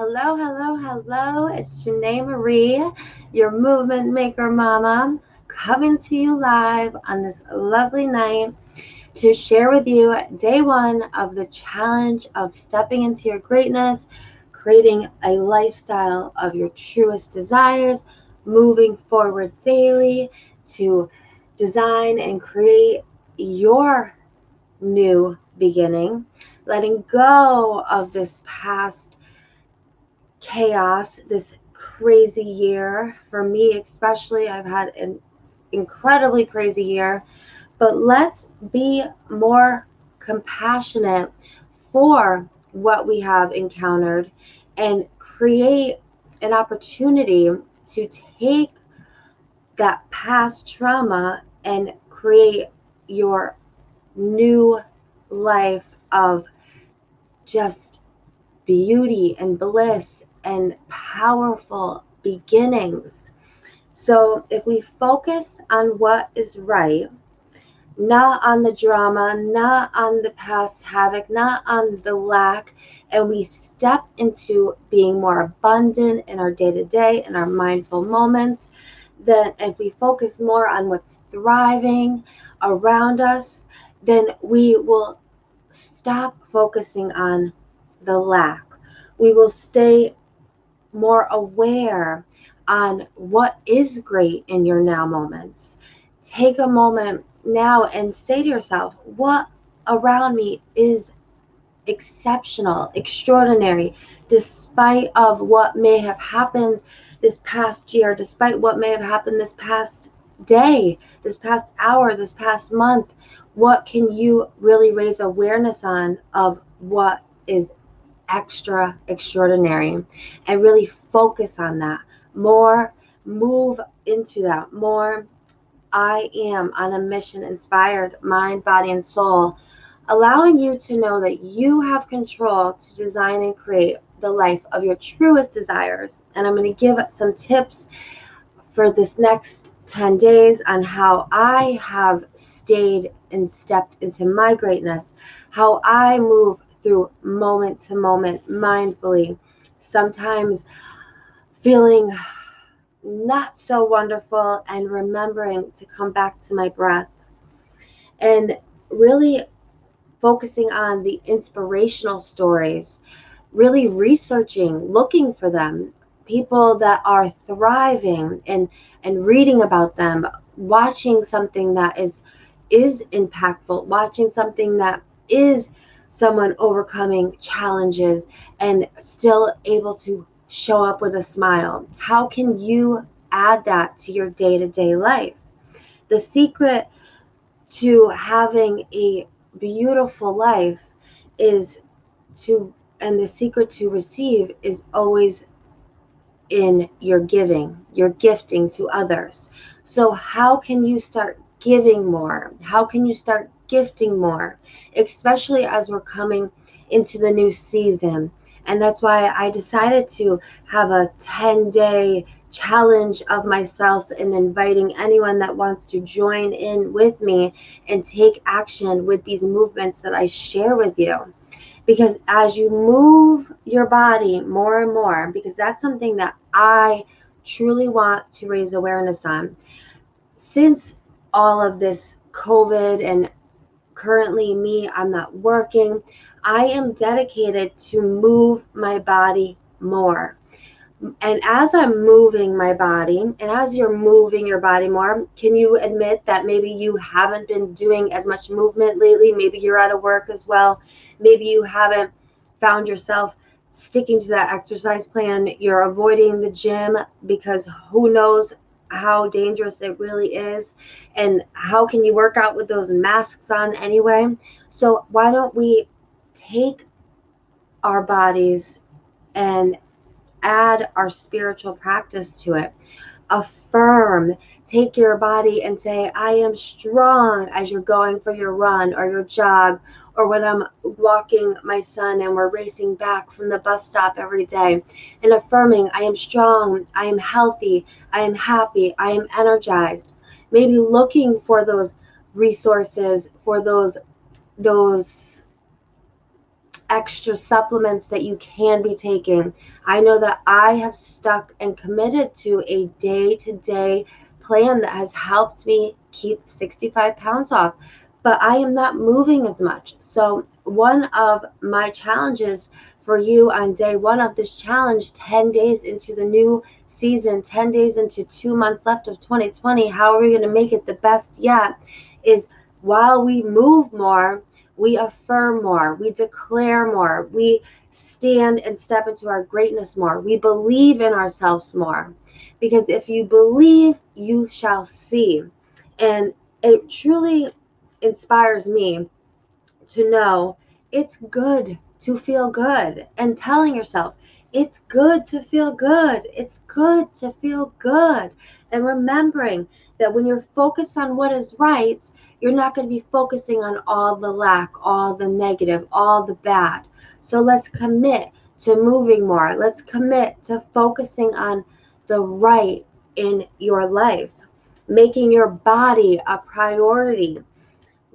Hello, hello, hello. It's Janae Marie, your movement maker mama, coming to you live on this lovely night to share with you day one of the challenge of stepping into your greatness, creating a lifestyle of your truest desires, moving forward daily to design and create your new beginning, letting go of this past chaos, this crazy year. For me, especially, I've had an incredibly crazy year, but let's be more compassionate for what we have encountered and create an opportunity to take that past trauma and create your new life of just beauty and bliss and powerful beginnings. So, if we focus on what is right, not on the drama, not on the past havoc, not on the lack, and we step into being more abundant in our day to day, in our mindful moments, then if we focus more on what's thriving around us, then we will stop focusing on the lack. We will stay more aware on what is great in your now moments. Take a moment now and say to yourself, what around me is exceptional, extraordinary, despite of what may have happened this past year, despite what may have happened this past day, this past hour, this past month. What can you really raise awareness on of what is extra extraordinary, and really focus on that more, move into that more. I am on a mission inspired mind, body, and soul, allowing you to know that you have control to design and create the life of your truest desires. And I'm going to give some tips for this next 10 days on how I have stayed and stepped into my greatness, how I move through moment to moment mindfully, sometimes feeling not so wonderful and remembering to come back to my breath and really focusing on the inspirational stories, really researching, looking for them, people that are thriving and reading about them, watching something that is impactful, watching something that is someone overcoming challenges and still able to show up with a smile. How can you add that to your day-to-day life? The secret to having a beautiful life is to, and the secret to receive is always in your giving, your gifting to others. So, how can you start giving more? How can you start gifting more, especially as we're coming into the new season? And that's why I decided to have a 10-day challenge of myself and inviting anyone that wants to join in with me and take action with these movements that I share with you. Because as you move your body more and more, because that's something that I truly want to raise awareness on. Since all of this COVID and currently me, I'm not working, I am dedicated to move my body more. And as I'm moving my body, and as you're moving your body more, can you admit that maybe you haven't been doing as much movement lately? Maybe you're out of work as well. Maybe you haven't found yourself sticking to that exercise plan. You're avoiding the gym because who knows how dangerous it really is. And how can you work out with those masks on anyway? So why don't we take our bodies and add our spiritual practice to it? Affirm, take your body and say, I am strong, as you're going for your run or your jog, or when I'm walking my son and we're racing back from the bus stop every day. And affirming, I am strong, I am healthy, I am happy, I am energized. Maybe looking for those resources, for those extra supplements that you can be taking. I know that I have stuck and committed to a day-to-day plan that has helped me keep 65 pounds off, but I am not moving as much. So one of my challenges for you on day one of this challenge, 10 days into the new season, 10 days into 2 months left of 2020, how are we going to make it the best yet, is while we move more, we affirm more, we declare more, we stand and step into our greatness more, we believe in ourselves more. Because if you believe, you shall see. And it truly inspires me to know it's good to feel good, and telling yourself it's good to feel good. It's good to feel good. And remembering that when you're focused on what is right, you're not going to be focusing on all the lack, all the negative, all the bad. So let's commit to moving more. Let's commit to focusing on the right in your life, making your body a priority.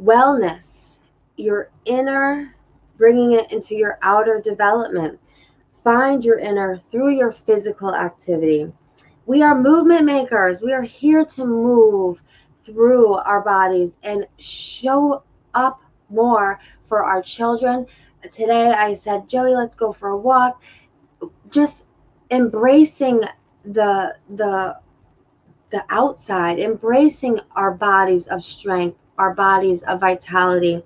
Wellness, your inner, bringing it into your outer development. Find your inner through your physical activity. We are movement makers. We are here to move through our bodies and show up more for our children. Today I said, Joey, let's go for a walk. Just embracing the outside, embracing our bodies of strength, our bodies of vitality,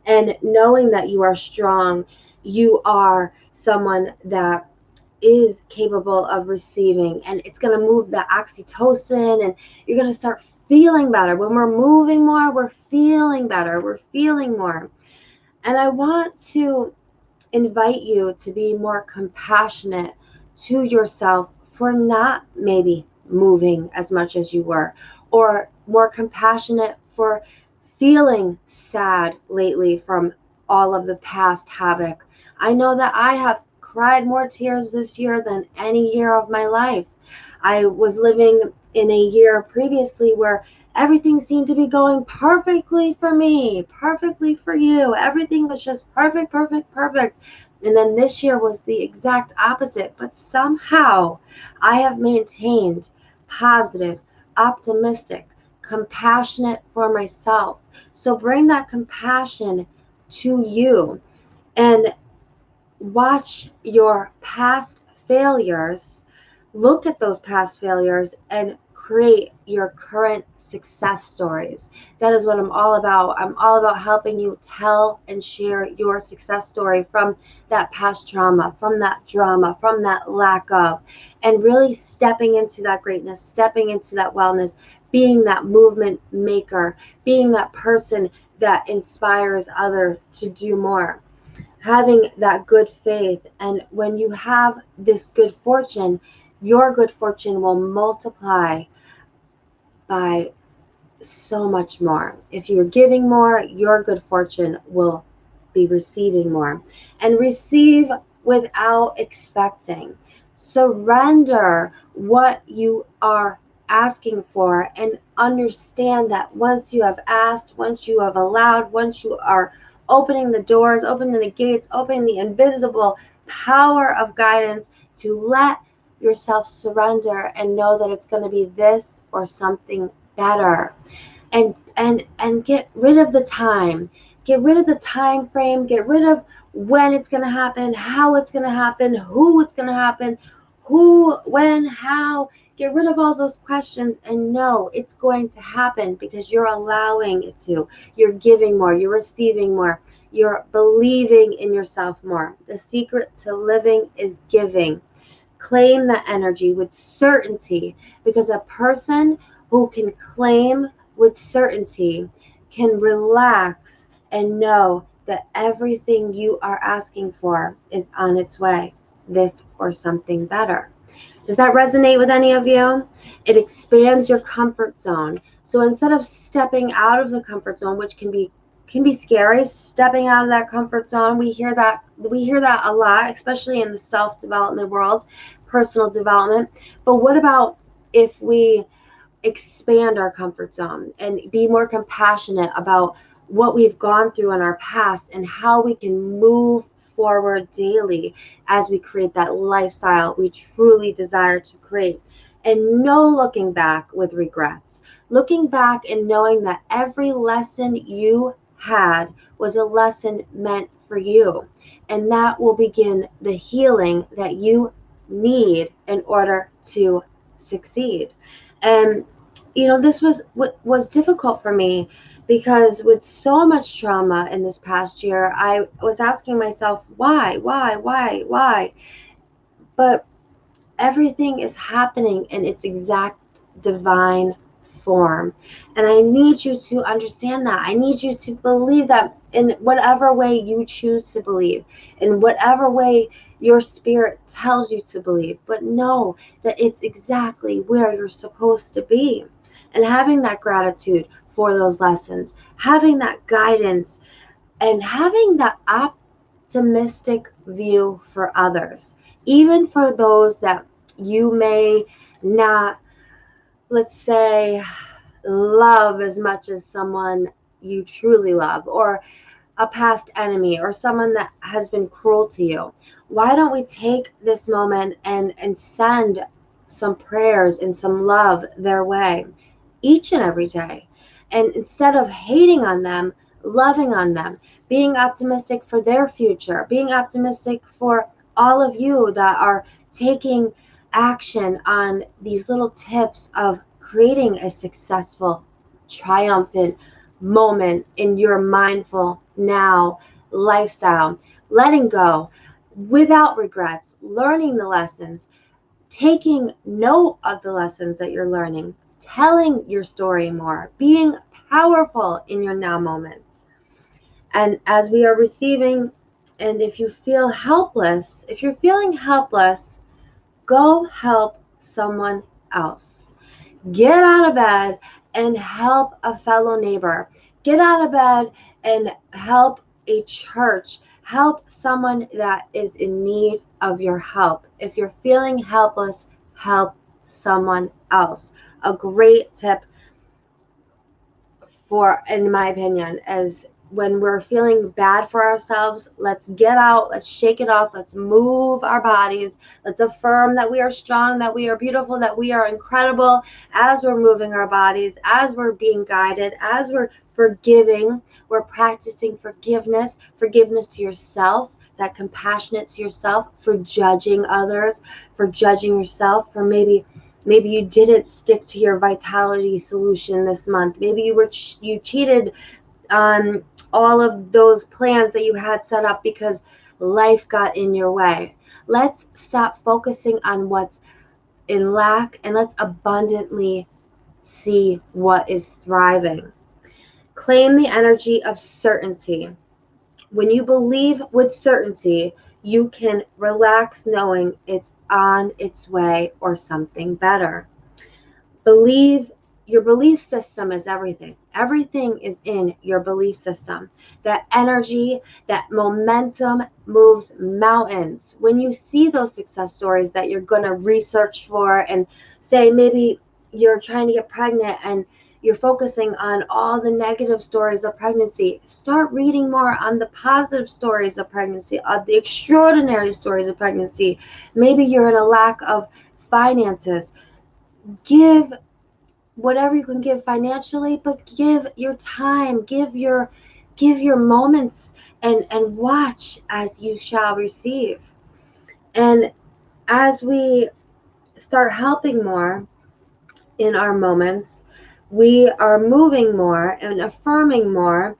and knowing that you are strong. You are someone that is capable of receiving, and it's going to move the oxytocin, and you're going to start feeling better. When we're moving more, we're feeling better. We're feeling more. And I want to invite you to be more compassionate to yourself for not maybe moving as much as you were, or more compassionate for feeling sad lately from all of the past havoc. I know that I have cried more tears this year than any year of my life. I was living in a year previously where everything seemed to be going perfectly for me, perfectly for you. Everything was just perfect, perfect, perfect. And then this year was the exact opposite. But somehow I have maintained positive, optimistic, compassionate for myself. So bring that compassion to you and watch your past failures, look at those past failures, and create your current success stories. That is what I'm all about. I'm all about helping you tell and share your success story from that past trauma, from that drama, from that lack of, and really stepping into that greatness, stepping into that wellness, being that movement maker, being that person that inspires others to do more, having that good faith. And when you have this good fortune, your good fortune will multiply by so much more. If you're giving more, your good fortune will be receiving more. And receive without expecting. Surrender what you are asking for, and understand that once you have asked, once you have allowed, once you are opening the doors, opening the gates, opening the invisible power of guidance, to let yourself surrender and know that it's going to be this or something better. And get rid of the time, get rid of the time frame, get rid of when it's going to happen, how it's going to happen, who it's going to happen, who, when, how. Get rid of all those questions and know it's going to happen, because you're allowing it to. You're giving more, you're receiving more, you're believing in yourself more. The secret to living is giving. Claim that energy with certainty, because a person who can claim with certainty can relax and know that everything you are asking for is on its way, this or something better. Does that resonate with any of you? It expands your comfort zone. So instead of stepping out of the comfort zone, which can be scary, stepping out of that comfort zone, we hear that a lot, especially in the self-development world, personal development. But what about if we expand our comfort zone and be more compassionate about what we've gone through in our past and how we can move forward daily as we create that lifestyle we truly desire to create. And no looking back with regrets. Looking back and knowing that every lesson you had was a lesson meant for you. And that will begin the healing that you need in order to succeed. And this was difficult for me because with so much trauma in this past year, I was asking myself, why? But everything is happening in its exact divine form. And I need you to understand that. I need you to believe that in whatever way you choose to believe, in whatever way your spirit tells you to believe. But know that it's exactly where you're supposed to be. And having that gratitude for those lessons, having that guidance, and having that optimistic view for others, even for those that you may not, let's say, love as much as someone you truly love, or a past enemy, or someone that has been cruel to you. Why don't we take this moment and send some prayers and some love their way each and every day? And instead of hating on them, loving on them, being optimistic for their future, being optimistic for all of you that are taking action on these little tips of creating a successful, triumphant moment in your mindful now lifestyle, letting go without regrets, learning the lessons, taking note of the lessons that you're learning, telling your story more, being powerful in your now moments. And as we are receiving, and if you feel helpless, if you're feeling helpless, go help someone else. Get out of bed and help a fellow neighbor. Get out of bed and help a church. Help someone that is in need of your help. If you're feeling helpless, help someone else. A great tip for, in my opinion, is when we're feeling bad for ourselves, let's get out, let's shake it off, let's move our bodies, let's affirm that we are strong, that we are beautiful, that we are incredible as we're moving our bodies, as we're being guided, as we're forgiving, we're practicing forgiveness to yourself, that compassionate to yourself, for judging others, for judging yourself, for maybe you didn't stick to your vitality solution this month. Maybe you cheated on all of those plans that you had set up because life got in your way. Let's stop focusing on what's in lack and let's abundantly see what is thriving. Claim the energy of certainty. When you believe with certainty, you can relax knowing it's on its way or something better. Your belief system is everything. Everything is in your belief system. That energy, that momentum moves mountains. When you see those success stories that you're going to research for, and say maybe you're trying to get pregnant and you're focusing on all the negative stories of pregnancy, start reading more on the positive stories of pregnancy, of the extraordinary stories of pregnancy. Maybe you're in a lack of finances. Give whatever you can give financially, but give your time, give your moments, and watch as you shall receive. And as we start helping more in our moments, we are moving more and affirming more,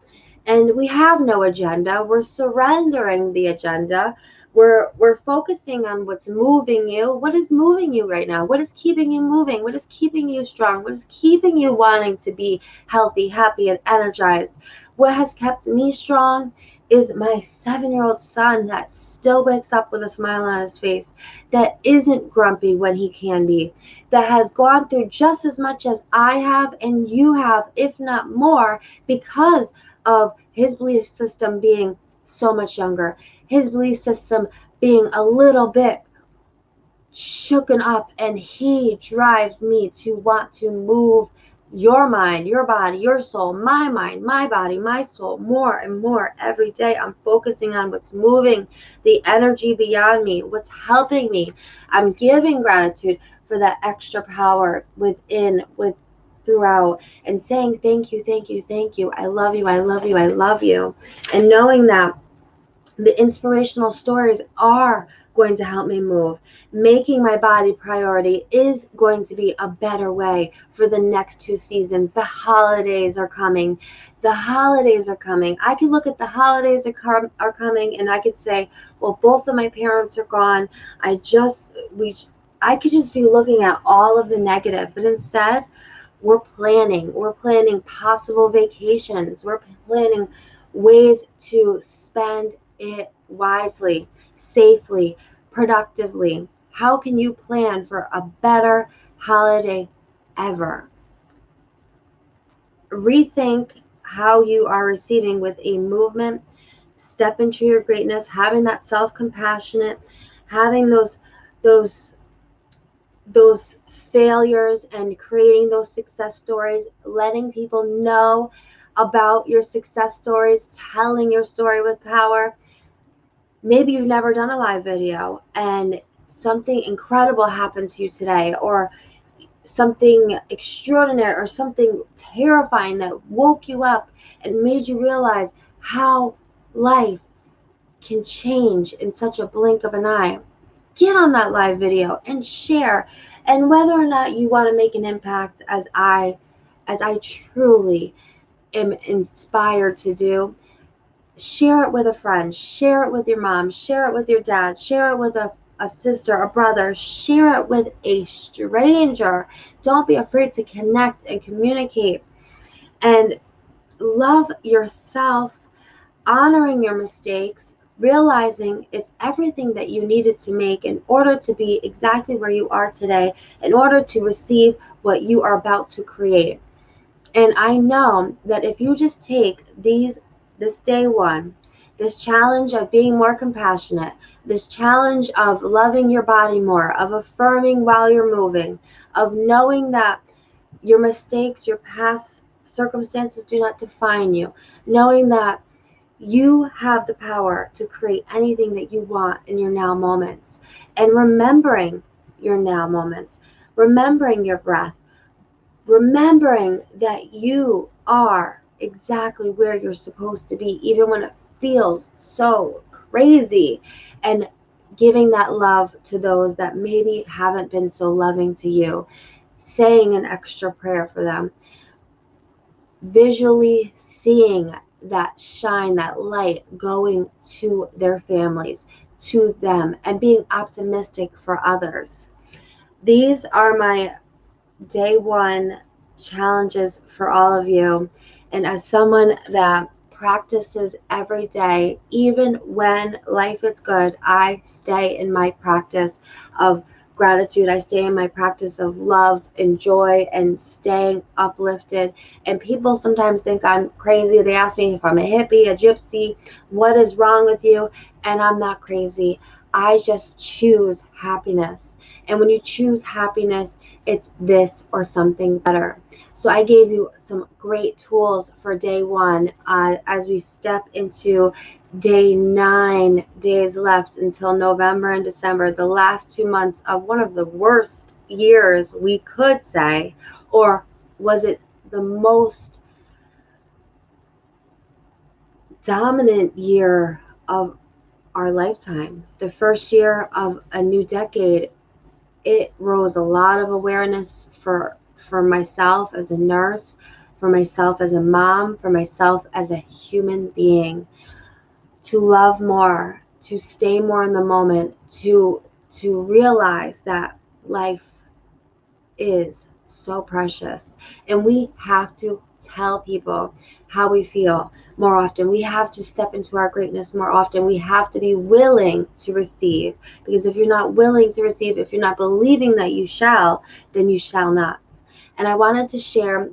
and we have no agenda. We're surrendering the agenda. We're focusing on what's moving you. What is moving you right now? What is keeping you moving? What is keeping you strong? What is keeping you wanting to be healthy, happy, and energized? What has kept me strong is my 7-year-old son that still wakes up with a smile on his face, that isn't grumpy when he can be, that has gone through just as much as I have and you have, if not more, because of his belief system being so much younger, his belief system being a little bit shooken up, and he drives me to want to move your mind, your body, your soul, my mind, my body, my soul, more and more every day. I'm focusing on what's moving the energy beyond me, what's helping me. I'm giving gratitude for that extra power within, throughout, and saying thank you, thank you, thank you. I love you, I love you, I love you. And knowing that the inspirational stories are going to help me move. Making my body priority is going to be a better way for the next 2 seasons. The holidays are coming. The holidays are coming. I could look at the holidays are coming, and I could say, well, both of my parents are gone. I could just be looking at all of the negative, but instead, we're planning. We're planning possible vacations. We're planning ways to spend it wisely, safely, productively. How can you plan for a better holiday ever? Rethink how you are receiving with a movement. Step into your greatness, having that self-compassionate, having those failures and creating those success stories, letting people know about your success stories, telling your story with power. Maybe you've never done a live video and something incredible happened to you today, or something extraordinary or something terrifying that woke you up and made you realize how life can change in such a blink of an eye. Get on that live video and share. And whether or not you want to make an impact, as I truly am inspired to do, share it with a friend, share it with your mom, share it with your dad, share it with a sister, a brother, share it with a stranger. Don't be afraid to connect and communicate. And love yourself, honoring your mistakes, realizing it's everything that you needed to make in order to be exactly where you are today, in order to receive what you are about to create. And I know that if you just take this day one, this challenge of being more compassionate, this challenge of loving your body more, of affirming while you're moving, of knowing that your mistakes, your past circumstances do not define you, knowing that you have the power to create anything that you want in your now moments, and remembering your now moments, remembering your breath, remembering that you are exactly where you're supposed to be, even when it feels so crazy, and giving that love to those that maybe haven't been so loving to you, saying an extra prayer for them, visually seeing that shine, that light going to their families, to them, and being optimistic for others. These are my day one challenges for all of you. And as someone that practices every day, even when life is good, I stay in my practice of gratitude. I stay in my practice of love and joy and staying uplifted. And people sometimes think I'm crazy. They ask me if I'm a hippie, a gypsy, what is wrong with you? And I'm not crazy. I just choose happiness. And when you choose happiness, it's this or something better. So I gave you some great tools for day one as we step into day 9 days left until November and December, the last 2 months of one of the worst years we could say, or was it the most dominant year of our lifetime? The first year of a new decade. It rose a lot of awareness for myself as a nurse, for myself as a mom, for myself as a human being, to love more, to stay more in the moment, to realize that life is so precious, and we have to tell people how we feel more often. We have to step into our greatness more often. We have to be willing to receive, because if you're not willing to receive, if you're not believing that you shall, then you shall not. And I wanted to share,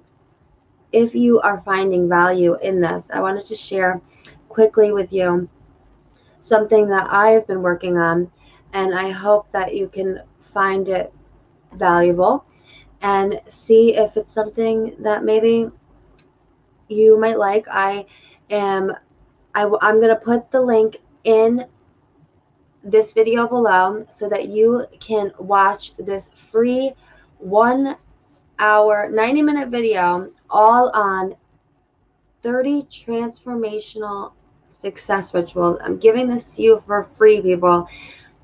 if you are finding value in this, I wanted to share quickly with you something that I have been working on, and I hope that you can find it valuable. and see if it's something that maybe you might like. I'm going to put the link in this video below so that you can watch this free 1 hour, 90-minute video all on 30 transformational success rituals. I'm giving this to you for free, people.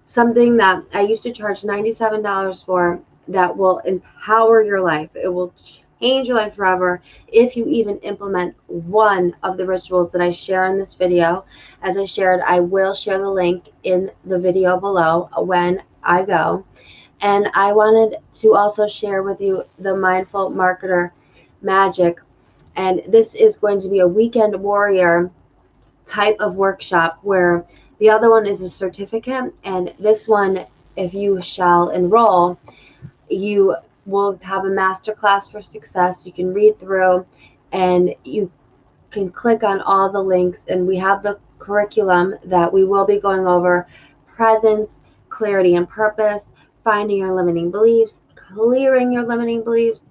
Something that I used to charge $97 for, that will empower your life. It will change your life forever if you even implement one of the rituals that I share in this video. As I shared, I will share the link in the video below when I go. And I wanted to also share with you the Mindful Marketer Magic. And this is going to be a weekend warrior type of workshop, where the other one is a certificate, and this one, if you shall enroll, you will have a masterclass for success. You can read through and you can click on all the links, and we have the curriculum that we will be going over: presence, clarity and purpose, finding your limiting beliefs, clearing your limiting beliefs,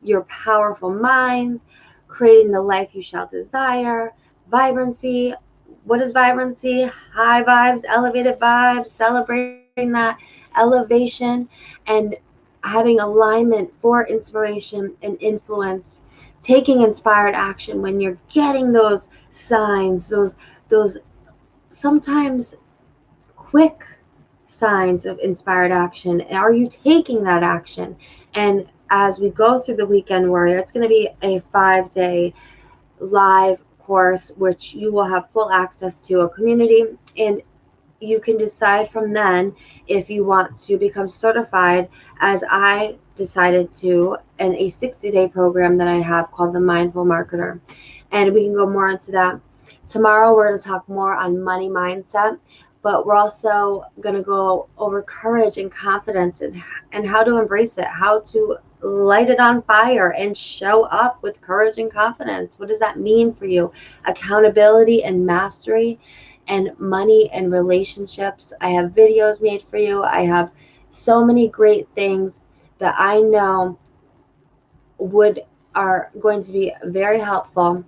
your powerful mind, creating the life you shall desire, vibrancy. What is vibrancy? High vibes, elevated vibes, celebrating that elevation, and having alignment for inspiration and influence, taking inspired action when you're getting those signs, those sometimes quick signs of inspired action. Are you taking that action? And as we go through the Weekend Warrior, it's going to be a 5-day live course, which you will have full access to a community, and you can decide from then if you want to become certified, as I decided to, in a 60-day program that I have called the Mindful Marketer. And we can go more into that. Tomorrow we're going to talk more on money mindset, but we're also going to go over courage and confidence, and how to embrace it, how to light it on fire and show up with courage and confidence. What does that mean for you? Accountability and mastery, and money and relationships. I have videos made for you. I have so many great things that I know are going to be very helpful.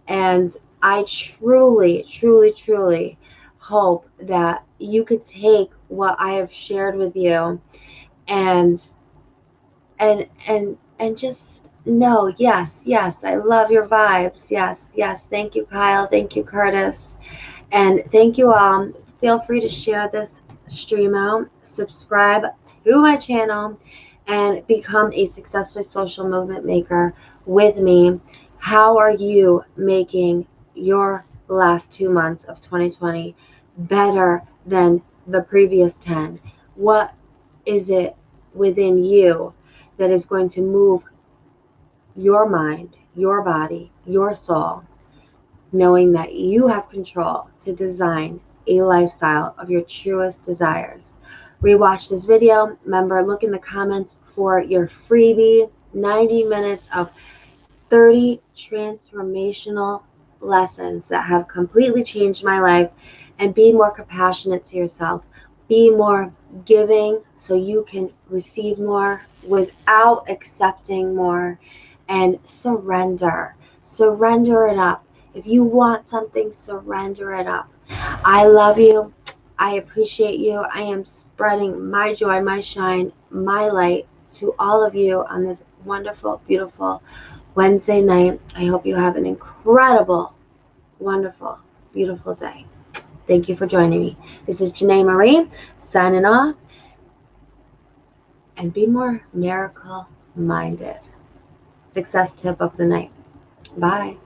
And I truly, truly, truly hope that you could take what I have shared with you and just know, yes, yes, I love your vibes. Yes, yes. Thank you, Kyle. Thank you, Curtis. And thank you all. Feel free to share this stream out, subscribe to my channel, and become a successful social movement maker with me. How are you making your last 2 months of 2020 better than the previous 10? What is it within you that is going to move your mind, your body, your soul, knowing that you have control to design a lifestyle of your truest desires? Rewatch this video. Remember, look in the comments for your freebie, 90 minutes of 30 transformational lessons that have completely changed my life. And be more compassionate to yourself. Be more giving so you can receive more without accepting more. And surrender. Surrender it up. If you want something, surrender it up. I love you. I appreciate you. I am spreading my joy, my shine, my light to all of you on this wonderful, beautiful Wednesday night. I hope you have an incredible, wonderful, beautiful day. Thank you for joining me. This is Janae Marie signing off. And be more miracle minded. Success tip of the night. Bye.